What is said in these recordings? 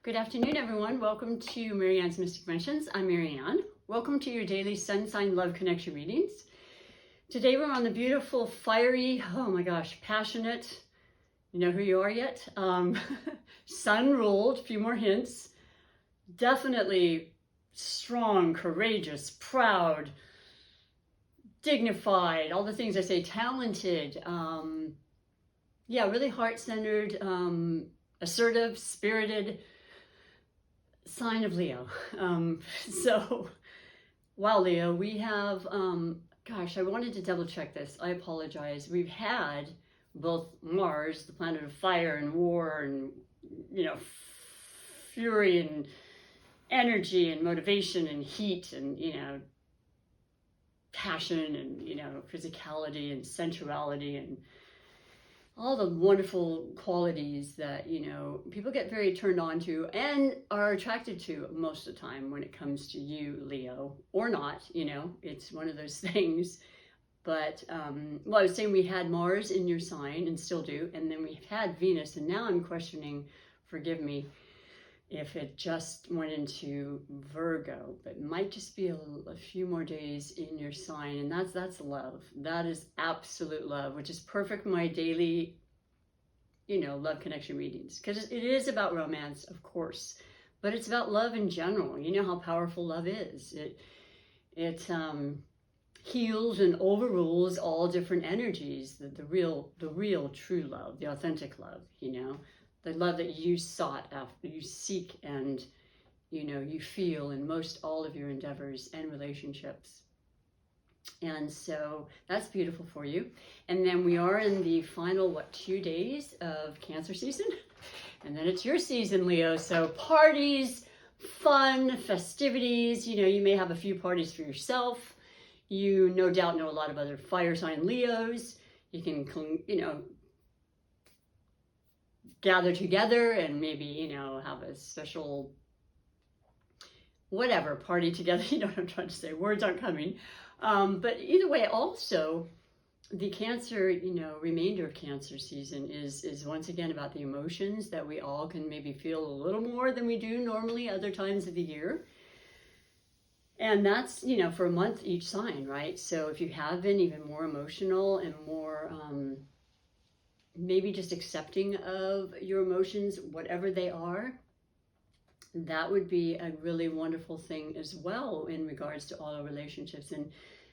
Good afternoon, everyone. Welcome to MaryAnne's Mystic Mentions. I'm MaryAnne. Welcome to your daily Sun Sign Love Connection readings. Today we're on the beautiful, fiery, oh my gosh, passionate, you know who you are yet? Sun-ruled, a few more hints. Definitely strong, courageous, proud, dignified, all the things I say, talented, really heart-centered, assertive, spirited, sign of Leo. Wow, Leo, we have, gosh, I wanted to double check this. I apologize. We've had both Mars, the planet of fire and war and, fury and energy and motivation and heat and, passion and, physicality and sensuality and all the wonderful qualities that, people get very turned on to and are attracted to most of the time when it comes to you, Leo, or not, it's one of those things. But, I was saying we had Mars in your sign and still do, and then we've had Venus, and now I'm questioning, forgive me, if it just went into Virgo, but it might just be a few more days in your sign, and that's love. That is absolute love, which is perfect for my daily, love connection readings, because it is about romance, of course, but it's about love in general. You know how powerful love is. It heals and overrules all different energies. The real true love, the authentic love, the love that you sought after, you seek, and you feel in most all of your endeavors and relationships. And so that's beautiful for you. And then we are in the final 2 days of Cancer season, and then it's your season, Leo. So parties, fun, festivities. You may have a few parties for yourself. You no doubt know a lot of other fire sign Leos. You can gather together and maybe, have a special whatever party together. You know what I'm trying to say. Words aren't coming. But either way, also the Cancer, remainder of Cancer season is once again about the emotions that we all can maybe feel a little more than we do normally other times of the year. And that's, for a month each sign, right? So if you have been even more emotional and more, maybe just accepting of your emotions, whatever they are, that would be a really wonderful thing as well in regards to all our relationships and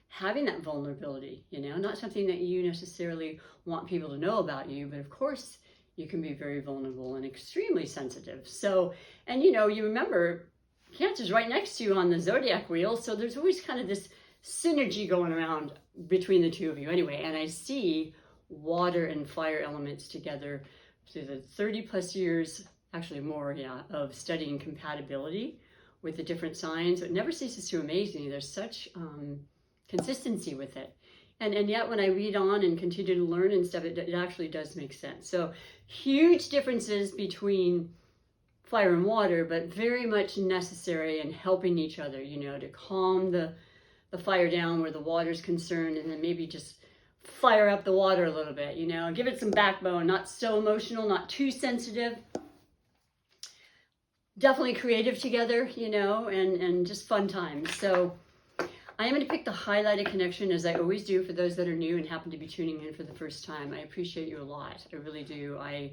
having that vulnerability, not something that you necessarily want people to know about you, but of course you can be very vulnerable and extremely sensitive. So, and you remember Cancer's right next to you on the zodiac wheel, so there's always kind of this synergy going around between the two of you anyway. And I see water and fire elements together through the 30 plus years, actually more, of studying compatibility with the different signs. It never ceases to amaze me. There's such consistency with it. And yet when I read on and continue to learn and stuff, it actually does make sense. So huge differences between fire and water, but very much necessary in helping each other, to calm the fire down where the water's concerned, and then maybe just fire up the water a little bit, give it some backbone, not so emotional, not too sensitive, definitely creative together, and just fun times. So I am going to pick the highlighted connection, as I always do, for those that are new and happen to be tuning in for the first time. I appreciate you a lot. I really do. I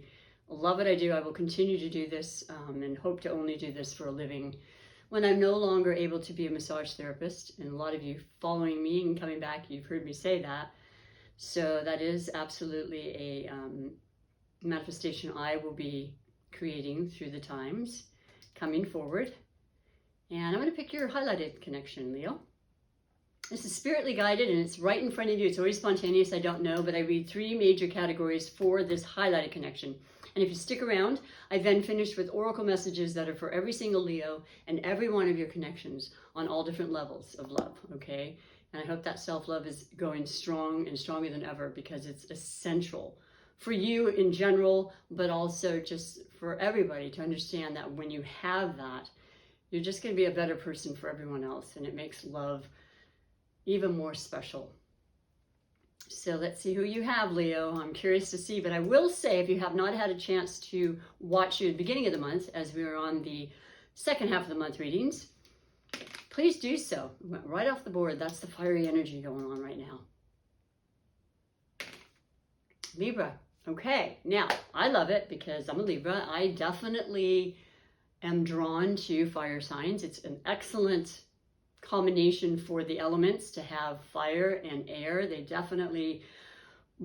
love what I do. I will continue to do this and hope to only do this for a living when I'm no longer able to be a massage therapist. And a lot of you following me and coming back, you've heard me say that. So that is absolutely a manifestation I will be creating through the times coming forward. And I'm going to pick your highlighted connection, Leo. This is spiritly guided and it's right in front of you. It's always spontaneous, I don't know, but I read 3 major categories for this highlighted connection. And if you stick around, I then finish with oracle messages that are for every single Leo and every one of your connections on all different levels of love, okay? And I hope that self-love is going strong and stronger than ever, because it's essential for you in general, but also just for everybody to understand that when you have that, you're just going to be a better person for everyone else, and it makes love even more special. So let's see who you have, Leo. I'm curious to see, but I will say, if you have not had a chance to watch the beginning of the month, as we are on the second half of the month readings, please do so. Went right off the board. That's the fiery energy going on right now. Libra. Okay, now I love it because I'm a Libra. I definitely am drawn to fire signs. It's an excellent combination for the elements to have fire and air. They definitely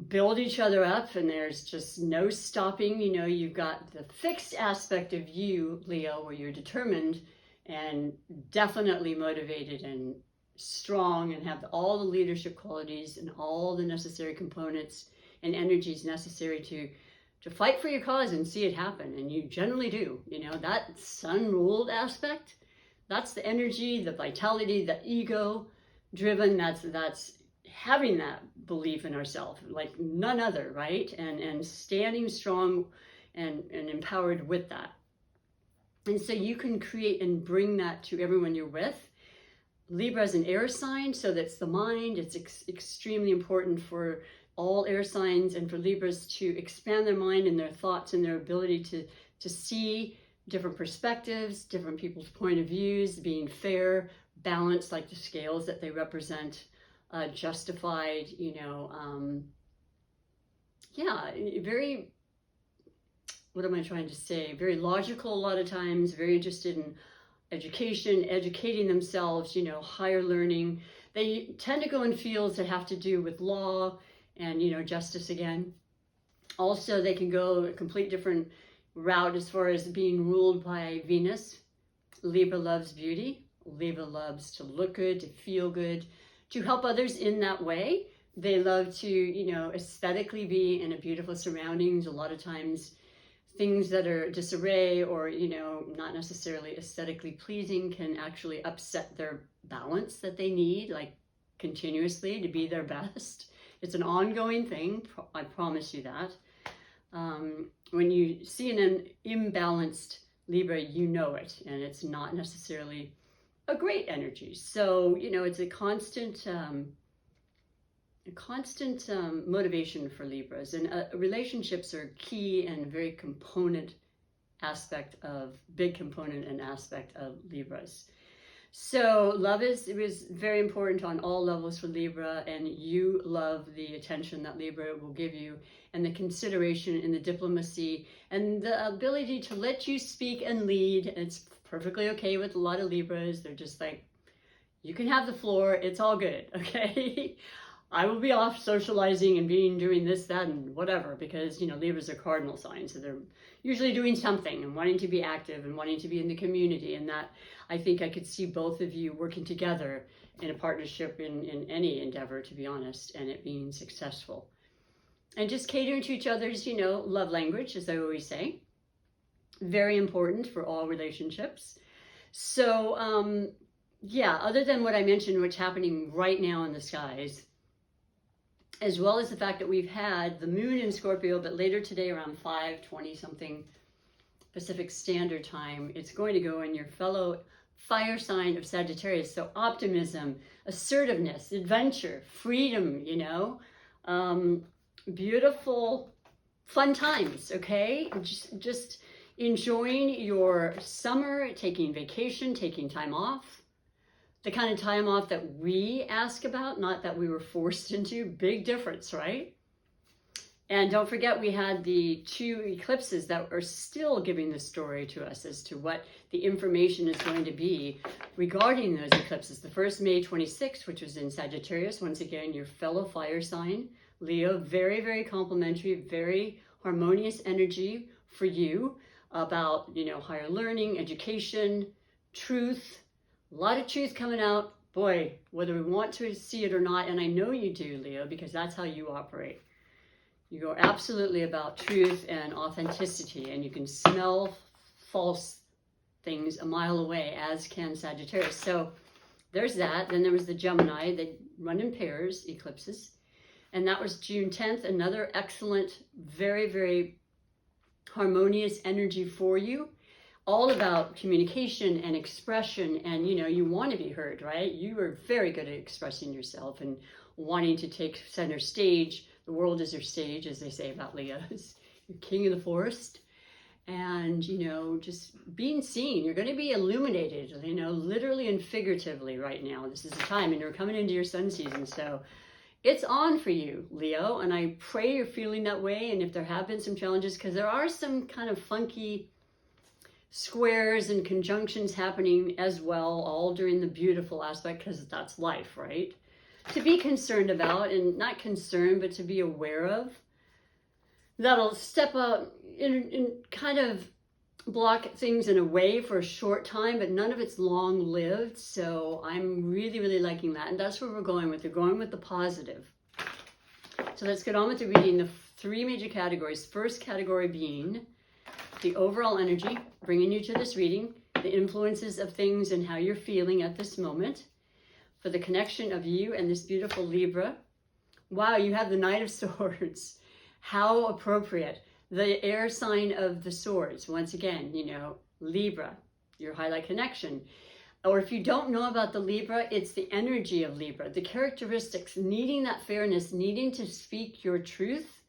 build each other up, and there's just no stopping. You know, you've got the fixed aspect of you, Leo, where you're determined and definitely motivated and strong and have all the leadership qualities and all the necessary components and energies necessary to fight for your cause and see it happen. And you generally do. You know, that sun-ruled aspect, that's the energy, the vitality, the ego driven, that's having that belief in ourselves like none other, right? And standing strong and empowered with that. And so you can create and bring that to everyone you're with. Libra is an air sign, so that's the mind. It's extremely important for all air signs and for Libras to expand their mind and their thoughts and their ability to see different perspectives, different people's point of views, being fair, balanced, like the scales that they represent, justified, you know, yeah, very, what am I trying to say? Very logical a lot of times, very interested in education, educating themselves, you know, higher learning. They tend to go in fields that have to do with law and, you know, justice again. Also, they can go a complete different route as far as being ruled by Venus. Libra loves beauty. Libra loves to look good, to feel good, to help others in that way. They love to, you know, aesthetically be in a beautiful surroundings. A lot of times things that are disarray or, you know, not necessarily aesthetically pleasing can actually upset their balance that they need, like continuously to be their best. It's an ongoing thing. I promise you that. When you see an imbalanced Libra, you know it, and it's not necessarily a great energy. So, you know, it's a constant motivation for Libras, and relationships are key and very big component and aspect of Libras. So love it was very important on all levels for Libra, and you love the attention that Libra will give you and the consideration and the diplomacy and the ability to let you speak and lead. It's perfectly okay with a lot of Libras. They're just like, you can have the floor. It's all good. Okay. I will be off socializing and doing this, that, and whatever, because, you know, Libras are cardinal signs. So they're usually doing something and wanting to be active and wanting to be in the community. And that, I think I could see both of you working together in a partnership in any endeavor, to be honest, and it being successful. And just catering to each other's, you know, love language, as I always say. Very important for all relationships. So, yeah, other than what I mentioned, what's happening right now in the skies, as well as the fact that we've had the moon in Scorpio, but later today around 5:20 something Pacific Standard Time, it's going to go in your fellow fire sign of Sagittarius. So optimism, assertiveness, adventure, freedom, you know, beautiful, fun times, okay? Just enjoying your summer, taking vacation, taking time off. The kind of time off that we ask about, not that we were forced into. Big difference, right? And don't forget, we had the 2 eclipses that are still giving the story to us as to what the information is going to be regarding those eclipses. The first, May 26th, which was in Sagittarius, once again, your fellow fire sign, Leo, very, very complimentary, very harmonious energy for you about, you know, higher learning, education, truth. A lot of truth coming out, boy, whether we want to see it or not, and I know you do, Leo, because that's how you operate. You are absolutely about truth and authenticity, and you can smell false things a mile away, as can Sagittarius. So there's that. Then there was the Gemini. They run in pairs, eclipses. And that was June 10th, another excellent, very, very harmonious energy for you. All about communication and expression, and, you know, you want to be heard, right? You are very good at expressing yourself and wanting to take center stage. The world is your stage, as they say about Leos. You're king of the forest. And, just being seen. You're going to be illuminated, literally and figuratively right now. This is the time, and you're coming into your sun season. So it's on for you, Leo. And I pray you're feeling that way. And if there have been some challenges, because there are some kind of funky squares and conjunctions happening as well, all during the beautiful aspect, because that's life, right? To be concerned about, and not concerned, but to be aware of. That'll step up and kind of block things in a way for a short time, but none of it's long-lived. So I'm really, really liking that. And that's where we're going with. We're going with the positive. So let's get on with the reading. The three major categories. First category being the overall energy, bringing you to this reading, the influences of things and how you're feeling at this moment. For the connection of you and this beautiful Libra. Wow, you have the Knight of Swords. How appropriate. The air sign of the swords. Once again, Libra, your highlight connection. Or if you don't know about the Libra, it's the energy of Libra. The characteristics, needing that fairness, needing to speak your truth.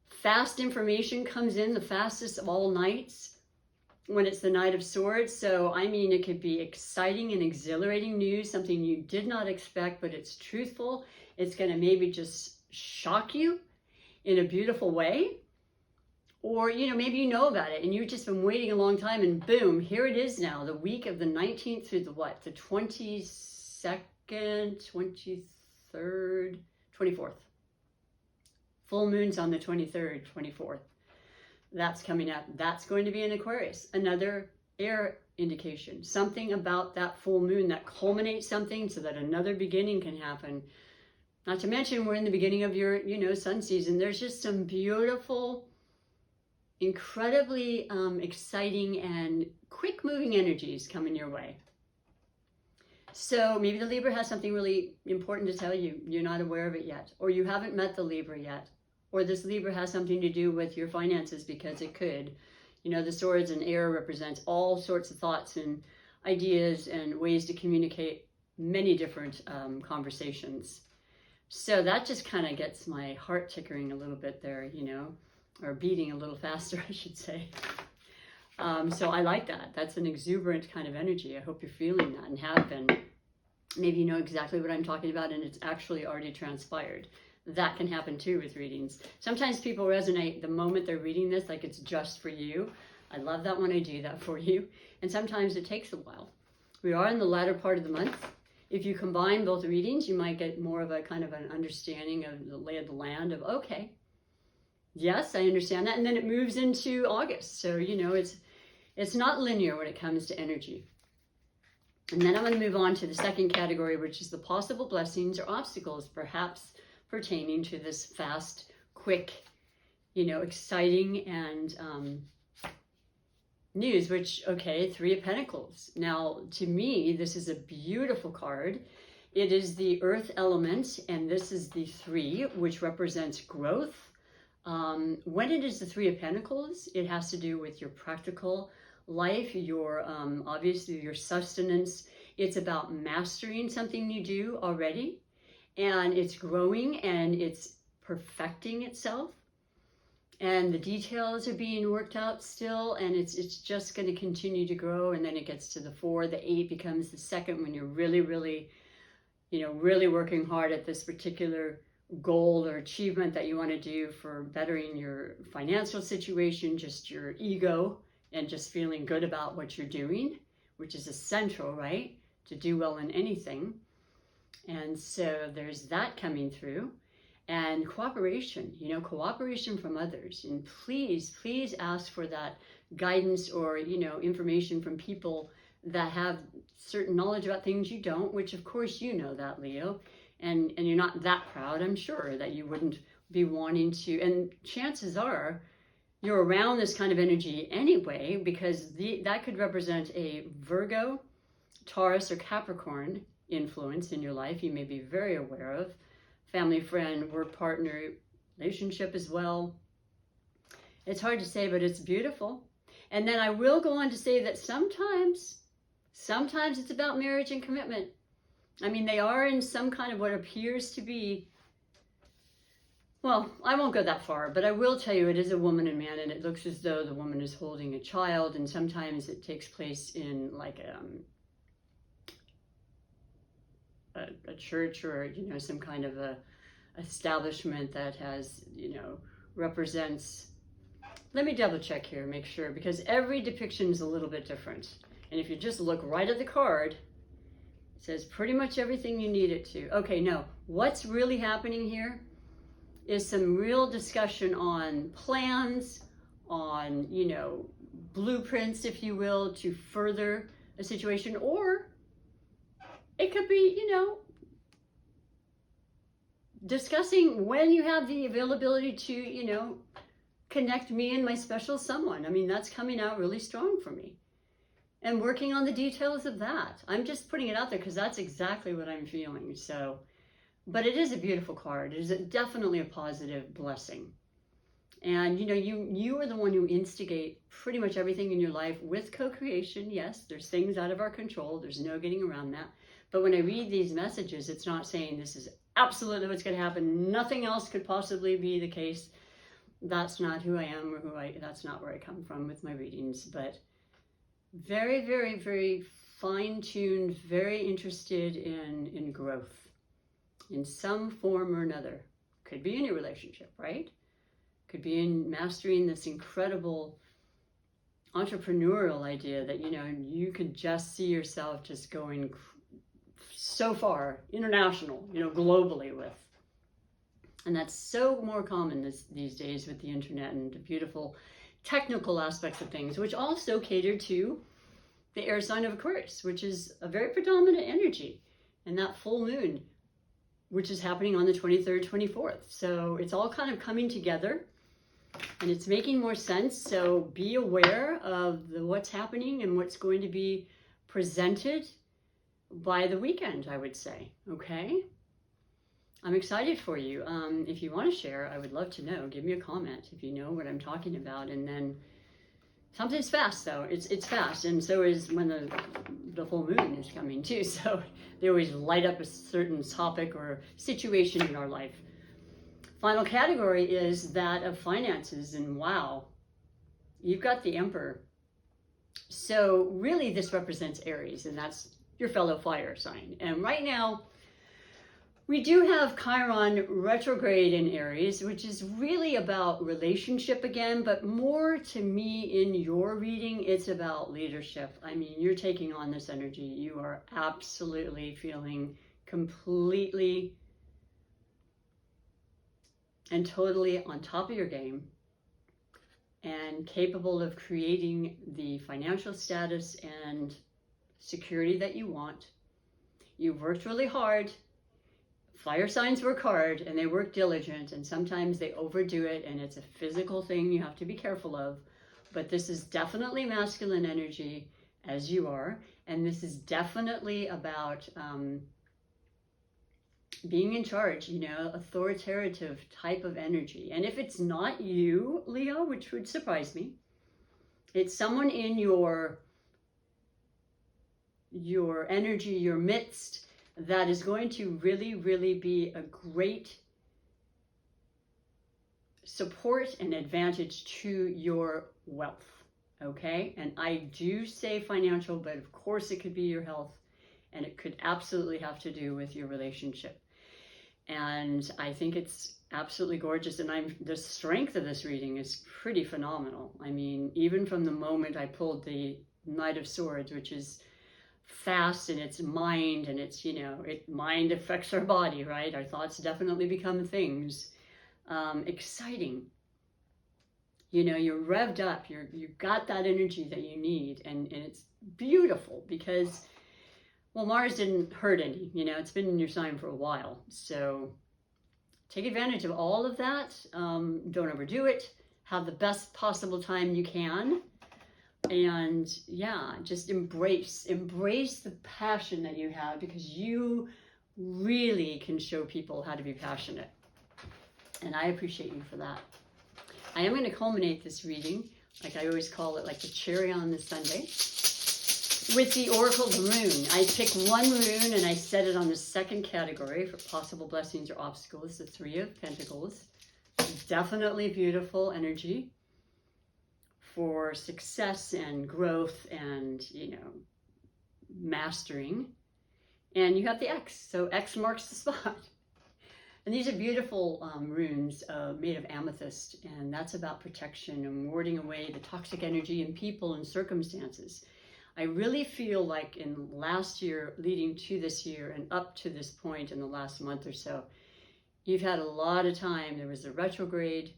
Fast information comes in, the fastest of all nights when it's the Knight of Swords. So, it could be exciting and exhilarating news, something you did not expect, but it's truthful. It's going to maybe just shock you in a beautiful way. Or, maybe you know about it and you've just been waiting a long time and boom, here it is now. The week of the 19th through the what? The 22nd, 23rd, 24th. Full moon's on the 23rd, 24th. That's coming up. That's going to be in Aquarius. Another air indication. Something about that full moon that culminates something so that another beginning can happen. Not to mention we're in the beginning of your, sun season. There's just some beautiful, incredibly exciting and quick moving energies coming your way. So maybe the Libra has something really important to tell you. You're not aware of it yet. Or you haven't met the Libra yet. Or this Libra has something to do with your finances, because it could. The swords and air represents all sorts of thoughts and ideas and ways to communicate many different conversations. So that just kind of gets my heart tickering a little bit there, or beating a little faster, I should say. So I like that. That's an exuberant kind of energy. I hope you're feeling that and have been. Maybe you know exactly what I'm talking about and it's actually already transpired. That can happen too with readings. Sometimes people resonate the moment they're reading this, like it's just for you. I love that when I do that for you. And sometimes it takes a while. We are in the latter part of the month. If you combine both readings, you might get more of a kind of an understanding of the lay of the land of, okay, yes, I understand that. And then it moves into August. So, it's not linear when it comes to energy. And then I'm going to move on to the second category, which is the possible blessings or obstacles, perhaps pertaining to this fast, quick, exciting and news, which, okay, Three of Pentacles. Now, to me, this is a beautiful card. It is the earth element, and this is the 3, which represents growth. When it is the Three of Pentacles, it has to do with your practical life, your obviously your sustenance. It's about mastering something you do already, and it's growing and it's perfecting itself, and the details are being worked out still, and it's just going to continue to grow. And then it gets to the 4, the 8 becomes the second, when you're really, really, really working hard at this particular goal or achievement that you want to do for bettering your financial situation, just your ego, and just feeling good about what you're doing, which is essential, right? To do well in anything. And so there's that coming through. And cooperation, cooperation from others. And please, please ask for that guidance or, information from people that have certain knowledge about things you don't, which of course you know that, Leo. And you're not that proud, I'm sure, that you wouldn't be wanting to. And chances are you're around this kind of energy anyway, because that could represent a Virgo, Taurus, or Capricorn influence in your life. You may be very aware of. Family, friend, work partner, relationship as well. It's hard to say, but it's beautiful. And then I will go on to say that sometimes it's about marriage and commitment. I mean, they are in some kind of what appears to be, well, I won't go that far, but I will tell you it is a woman and man, and it looks as though the woman is holding a child, and sometimes it takes place in like a church or, you know, some kind of a establishment that has, you know, represents, let me double check here, make sure, because every depiction is a little bit different. And if you just look right at the card, it says pretty much everything you need it to. Okay, no, what's really happening here is some real discussion on plans, on, you know, blueprints, if you will, to further a situation, or it could be, you know, discussing when you have the availability to, you know, connect me and my special someone. I mean, that's coming out really strong for me. And working on the details of that. I'm just putting it out there because that's exactly what I'm feeling. So, but it is a beautiful card. It is definitely a positive blessing. And, you know, you are the one who instigate pretty much everything in your life with co-creation. Yes, there's things out of our control. There's no getting around that. But when I read these messages, it's not saying this is absolutely what's going to happen. Nothing else could possibly be the case. That's not who I am, or that's not where I come from with my readings. But very, very, very fine-tuned, very interested in growth in some form or another. Could be in a relationship, right? Could be in mastering this incredible entrepreneurial idea that, you know, you could just see yourself just going so far, international, you know, globally with. And that's so more common these days with the internet and the beautiful technical aspects of things, which also cater to the air sign of Aquarius, which is a very predominant energy, and that full moon, which is happening on the 23rd, 24th. So it's all kind of coming together and it's making more sense. So be aware of what's happening and what's going to be presented by the weekend, I would say. Okay? I'm excited for you. If you want to share, I would love to know. Give me a comment if you know what I'm talking about. And then something's fast, though. It's fast, and so is when the full moon is coming too. So they always light up a certain topic or situation in our life. Final category is that of finances, and wow, you've got the Emperor. So really, this represents Aries, and that's your fellow fire sign. And right now, we do have Chiron retrograde in Aries, which is really about relationship again, but more to me in your reading, it's about leadership. I mean, you're taking on this energy. You are absolutely feeling completely and totally on top of your game and capable of creating the financial status and security that you want. You've worked really hard. Fire signs work hard and they work diligent, and sometimes they overdo it, and it's a physical thing you have to be careful of. But this is definitely masculine energy, as you are, and this is definitely about being in charge, you know, authoritative type of energy. And if it's not you, Leo, which would surprise me, it's someone in your energy, your midst, that is going to really, really be a great support and advantage to your wealth, okay? And I do say financial, but of course it could be your health, and it could absolutely have to do with your relationship. And I think it's absolutely gorgeous, and the strength of this reading is pretty phenomenal. I mean, even from the moment I pulled the Knight of Swords, which is fast, and it's mind, and it's, you know, mind affects our body, right? Our thoughts definitely become things. Exciting. You know, you're revved up, you've got that energy that you need, and it's beautiful because, well, Mars didn't hurt any, you know, it's been in your sign for a while. So take advantage of all of that. Don't overdo it. Have the best possible time you can. And yeah, just embrace the passion that you have, because you really can show people how to be passionate. And I appreciate you for that. I am going to culminate this reading, like I always call it, like the cherry on the sundae. with the Oracle of the Moon. I pick one rune and I set it on the second category for possible blessings or obstacles, the Three of Pentacles. Definitely beautiful energy for success and growth and, you know, mastering. And you have the X, so X marks the spot. And these are beautiful runes made of amethyst, and that's about protection and warding away the toxic energy in people and circumstances. I really feel like in last year, leading to this year, and up to this point in the last month or so, you've had a lot of time. There was a retrograde,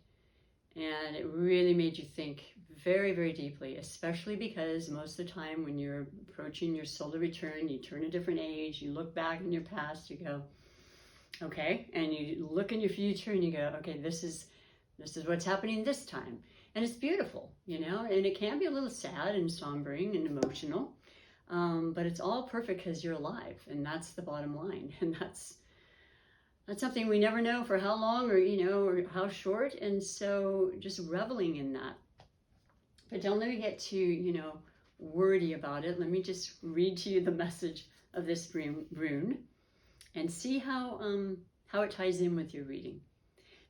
and it really made you think very, very deeply, especially because most of the time when you're approaching your solar return, you turn a different age, you look back in your past, you go, okay, and you look in your future and you go, okay, this is what's happening this time. And it's beautiful, you know, and it can be a little sad and sombering and emotional, but it's all perfect because you're alive, and that's the bottom line. And that's something we never know for how long, or, you know, or how short, and so just reveling in that. But don't let me get too, you know, wordy about it. Let me just read to you the message of this rune and see how it ties in with your reading.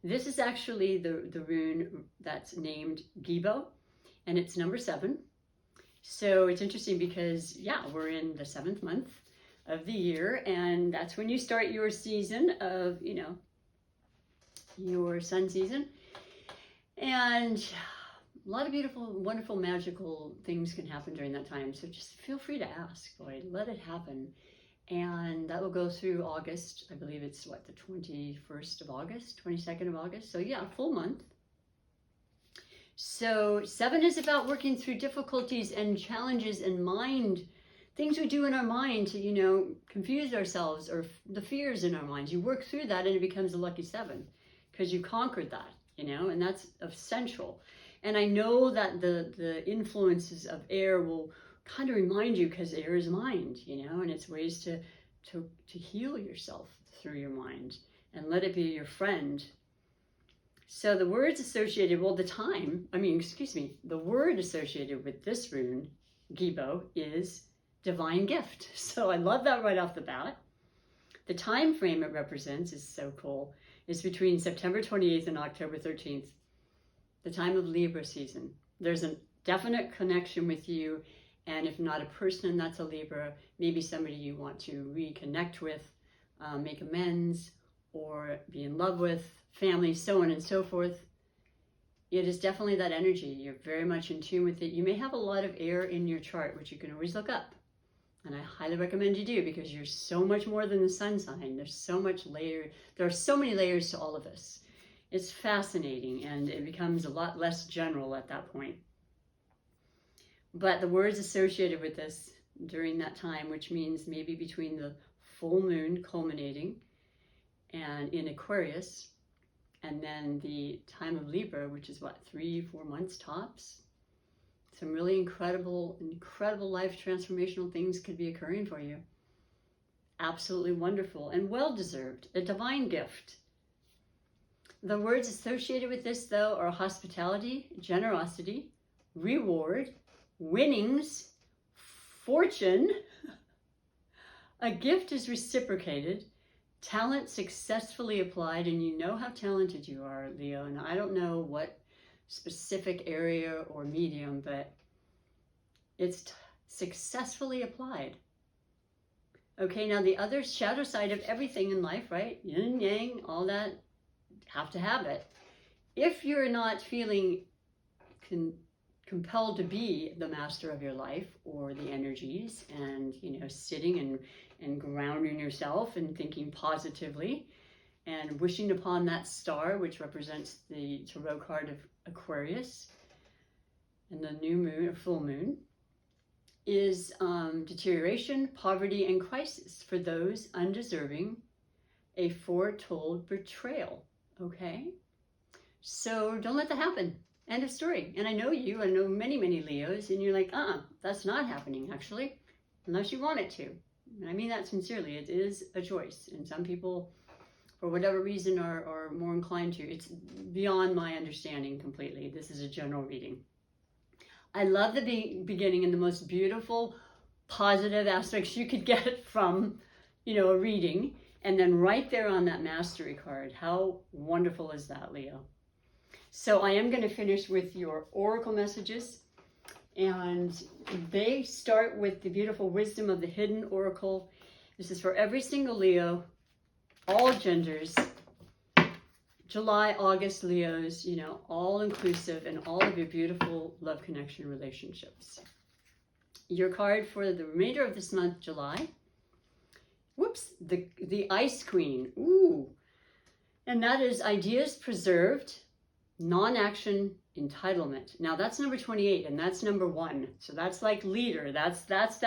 This is actually the rune that's named Gibo, and it's number 7. So it's interesting because, yeah, we're in the 7th month of the year, and that's when you start your season of, you know, your sun season. And a lot of beautiful, wonderful, magical things can happen during that time. So just feel free to ask, boy, let it happen. And that will go through August. I believe it's what, the 21st of August, 22nd of August. So yeah, full month. So 7 is about working through difficulties and challenges and mind, things we do in our mind to, you know, confuse ourselves, or the fears in our minds. You work through that and it becomes a lucky 7 because you conquered that, you know, and that's essential. And I know that the influences of air will kind of remind you, because air is mind, you know, and it's ways to heal yourself through your mind and let it be your friend. So the words associated, well, the word associated with this rune, Gibo, is divine gift. So I love that right off the bat. The time frame it represents is so cool. It's between September 28th and October 13th, the time of Libra season. There's a definite connection with you. And if not a person that's a Libra, maybe somebody you want to reconnect with, make amends, or be in love with, family, so on and so forth. It is definitely that energy. You're very much in tune with it. You may have a lot of air in your chart, which you can always look up. And I highly recommend you do, because you're so much more than the sun sign. There's so much there are so many layers to all of us. It's fascinating, and it becomes a lot less general at that point. But the words associated with this during that time, which means maybe between the full moon culminating and in Aquarius, and then the time of Libra, which is what, 3-4 months tops. Some really incredible life transformational things could be occurring for you. Absolutely wonderful and well-deserved, a divine gift. The words associated with this, though, are hospitality, generosity, reward, winnings, fortune, a gift is reciprocated, talent successfully applied, and you know how talented you are, Leo, and I don't know what specific area or medium, but it's successfully applied. Okay, now the other shadow side of everything in life, right? Yin and yang, all that, have to have it. If you're not feeling compelled to be the master of your life, or the energies, and, you know, sitting and grounding yourself and thinking positively and wishing upon that star, which represents the tarot card of Aquarius, and the new moon or full moon, is deterioration, poverty, and crisis for those undeserving, a foretold betrayal. Okay, so don't let that happen. End of story. And I know you, I know many, many Leos, and you're like, that's not happening, actually, unless you want it to. And I mean that sincerely. It is a choice. And some people, for whatever reason, are more inclined to. It's beyond my understanding completely. This is a general reading. I love the beginning and the most beautiful positive aspects you could get from, you know, a reading. And then right there on that mastery card. How wonderful is that, Leo? So I am going to finish with your oracle messages. And they start with the beautiful wisdom of the hidden oracle. This is for every single Leo, all genders, July, August Leos, you know, all inclusive, and all of your beautiful love connection relationships. Your card for the remainder of this month, July. Whoops, the Ice Queen. Ooh. And that is ideas preserved, non-action, entitlement. Now that's number 28, and that's number 1. So that's like leader. That's that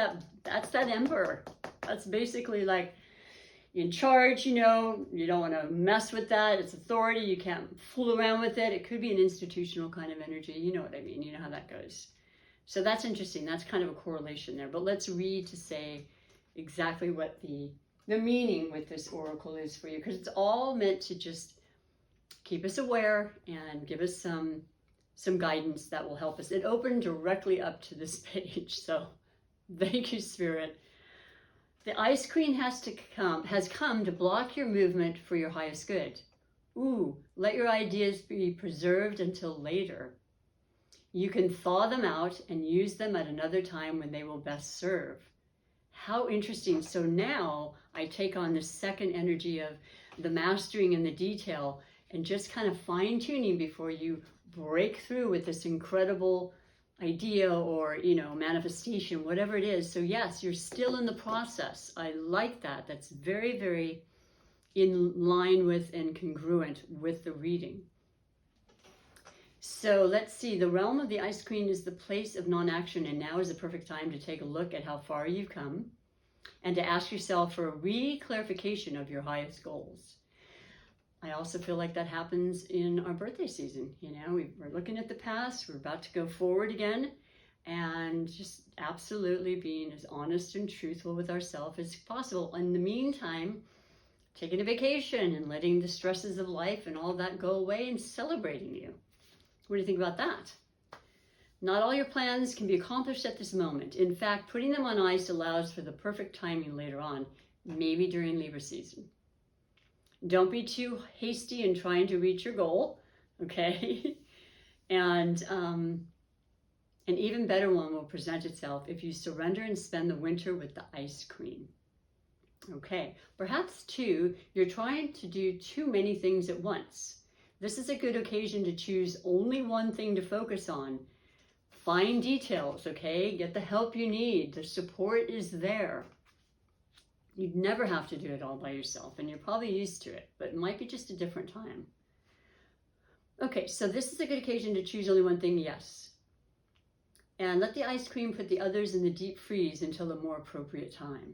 emperor. That's basically like in charge, you know. You don't want to mess with that. It's authority. You can't fool around with it. It could be an institutional kind of energy. You know what I mean. You know how that goes. So that's interesting. That's kind of a correlation there. But let's read to say exactly what the meaning with this oracle is for you, because it's all meant to just keep us aware and give us some guidance that will help us. It opened directly up to this page, so thank you, Spirit. The Ice Queen has come to block your movement for your highest good. Ooh, let your ideas be preserved until later. You can thaw them out and use them at another time when they will best serve. How interesting. So now I take on the second energy of the mastering and the detail, and just kind of fine-tuning before you break through with this incredible idea or, you know, manifestation, whatever it is. So yes, you're still in the process. I like that. That's very, very in line with and congruent with the reading. So let's see, the realm of the Ice Queen is the place of non-action, and now is the perfect time to take a look at how far you've come and to ask yourself for a re-clarification of your highest goals. I also feel like that happens in our birthday season. You know, we're looking at the past, we're about to go forward again, and just absolutely being as honest and truthful with ourselves as possible. In the meantime, taking a vacation and letting the stresses of life and all that go away and celebrating you. What do you think about that? Not all your plans can be accomplished at this moment. In fact, putting them on ice allows for the perfect timing later on, maybe during Libra season. Don't be too hasty in trying to reach your goal, okay? And an even better one will present itself if you surrender and spend the winter with the Ice Queen. Okay, perhaps too, you're trying to do too many things at once. This is a good occasion to choose only one thing to focus on. Find details, okay? Get the help you need. The support is there. You'd never have to do it all by yourself, and you're probably used to it, but it might be just a different time. Okay, so this is a good occasion to choose only one thing, yes. And let the Ice Queen put the others in the deep freeze until a more appropriate time.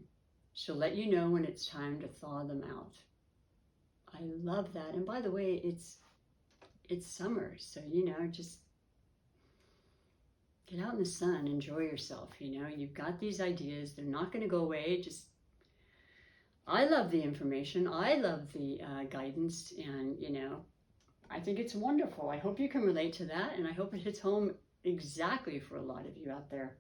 She'll let you know when it's time to thaw them out. I love that. And by the way, it's summer, so, you know, just get out in the sun, enjoy yourself. You know, you've got these ideas, they're not going to go away. Just, I love the information, I love the guidance, and, you know, I think it's wonderful. I hope you can relate to that, and I hope it hits home exactly for a lot of you out there.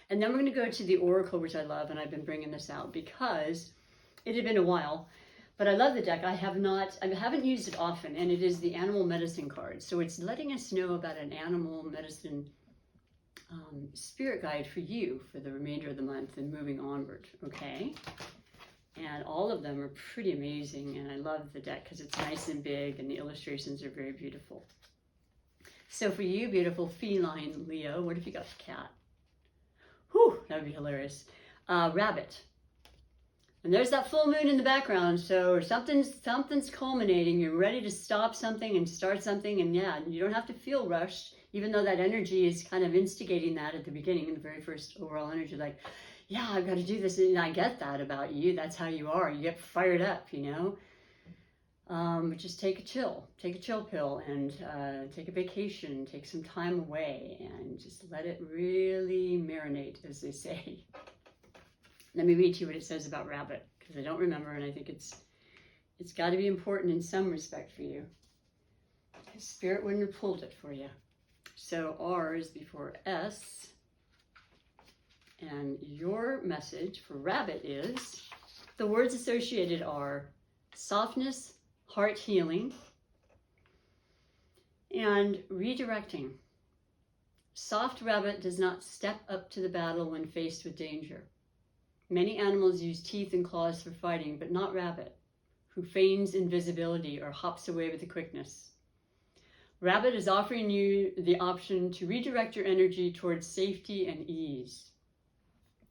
And then we're going to go to the Oracle, which I love, and I've been bringing this out because it had been a while, but I love the deck. I haven't used it often, and it is the Animal Medicine card. So it's letting us know about an animal medicine spirit guide for you for the remainder of the month and moving onward, okay? And all of them are pretty amazing, and I love the deck because it's nice and big, and the illustrations are very beautiful. So for you, beautiful feline Leo, what if you got a cat? Whew, that would be hilarious. Rabbit. And there's that full moon in the background, so something's culminating. You're ready to stop something and start something, and yeah, you don't have to feel rushed, even though that energy is kind of instigating that at the beginning, in the very first overall energy, like, yeah, I've got to do this, and I get that about you. That's how you are. You get fired up, you know? Just take a chill pill, and take a vacation, take some time away, and just let it really marinate, as they say. Let me read to you what it says about rabbit, because I don't remember, and I think it's got to be important in some respect for you. Spirit wouldn't have pulled it for you. So R is before S. And your message for rabbit is, the words associated are softness, heart healing, and redirecting. Soft rabbit does not step up to the battle when faced with danger. Many animals use teeth and claws for fighting, but not rabbit, who feigns invisibility or hops away with quickness. Rabbit is offering you the option to redirect your energy towards safety and ease.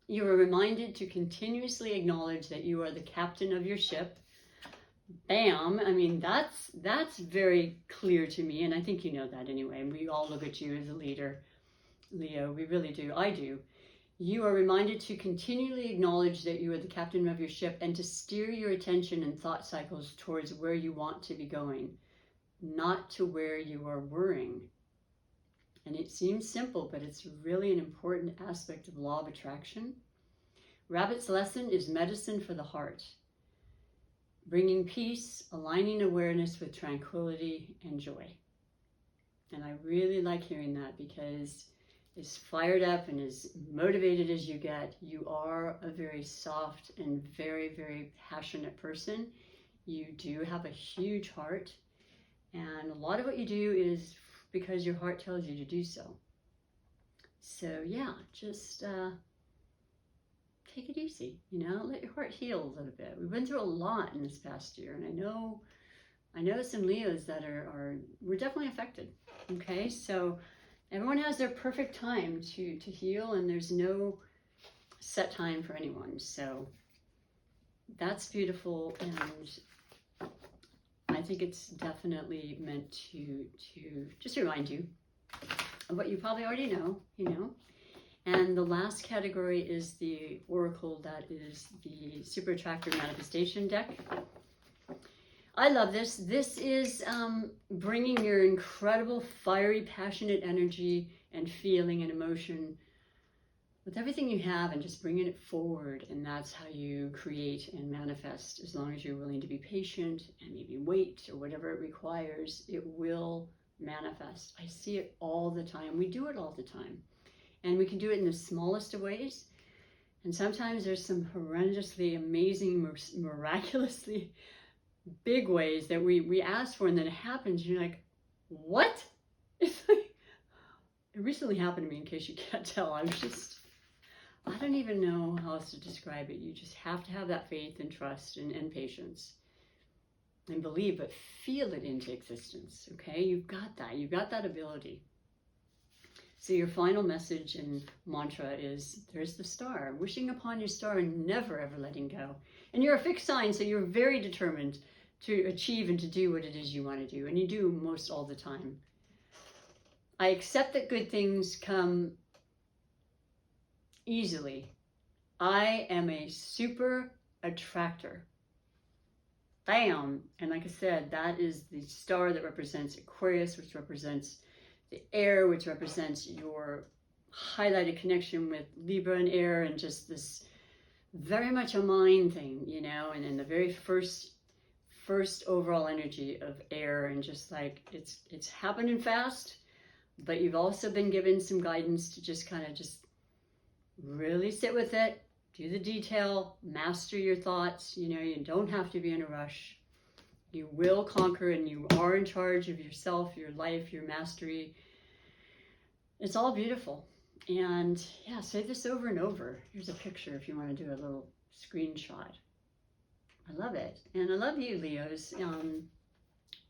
You are reminded to continuously acknowledge that you are the captain of your ship. Bam! I mean, that's very clear to me, and I think you know that anyway. We all look at you as a leader, Leo. We really do. I do. You are reminded to continually acknowledge that you are the captain of your ship and to steer your attention and thought cycles towards where you want to be going, not to where you are worrying. And it seems simple, but it's really an important aspect of law of attraction. Rabbit's lesson is medicine for the heart, bringing peace, aligning awareness with tranquility and joy. And I really like hearing that, because as fired up and as motivated as you get, you are a very soft and very, very passionate person. You do have a huge heart, and a lot of what you do is because your heart tells you to do so. So yeah, just take it easy, let your heart heal a little bit. We've been through a lot in this past year, and I know some Leos that we're definitely affected. Okay, so everyone has their perfect time to heal, and there's no set time for anyone. So that's beautiful, and I think it's definitely meant to just remind you of what you probably already know, And the last category is the Oracle, that is the Super Attractor Manifestation deck. I love this. This is bringing your incredible, fiery, passionate energy and feeling and emotion with everything you have, and just bringing it forward. And that's how you create and manifest. As long as you're willing to be patient and maybe wait, or whatever it requires, it will manifest. I see it all the time. We do it all the time. And we can do it in the smallest of ways. And sometimes there's some horrendously amazing, miraculously big ways that we ask for, and then it happens, and you're like, what? It's like, it recently happened to me, in case you can't tell. I don't even know how else to describe it. You just have to have that faith and trust and patience and believe, but feel it into existence. Okay, you've got that ability. So your final message and mantra is, there's the star, wishing upon your star and never ever letting go. And you're a fixed sign, so you're very determined to achieve and to do what it is you want to do. And you do most all the time. I accept that good things come easily. I am a super attractor. Bam! And like I said, that is the star that represents Aquarius, which represents the air, which represents your highlighted connection with Libra and air, and just this very much a mind thing, and then the very first overall energy of air, and just like it's happening fast, but you've also been given some guidance to just kind of just really sit with it, do the detail, master your thoughts. You don't have to be in a rush. You will conquer, and you are in charge of yourself, your life, your mastery. It's all beautiful. And yeah, say this over and over. Here's a picture if you want to do a little screenshot. I love it. And I love you, Leos.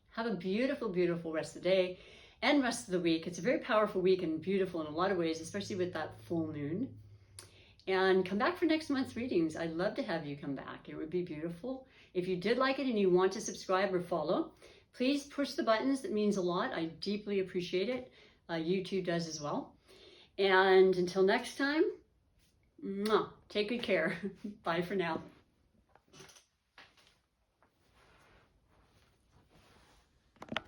Have a beautiful, beautiful rest of the day and rest of the week. It's a very powerful week and beautiful in a lot of ways, especially with that full moon. And come back for next month's readings. I'd love to have you come back. It would be beautiful. If you did like it and you want to subscribe or follow, please push the buttons. That means a lot. I deeply appreciate it. YouTube does as well. And until next time, take good care. Bye for now.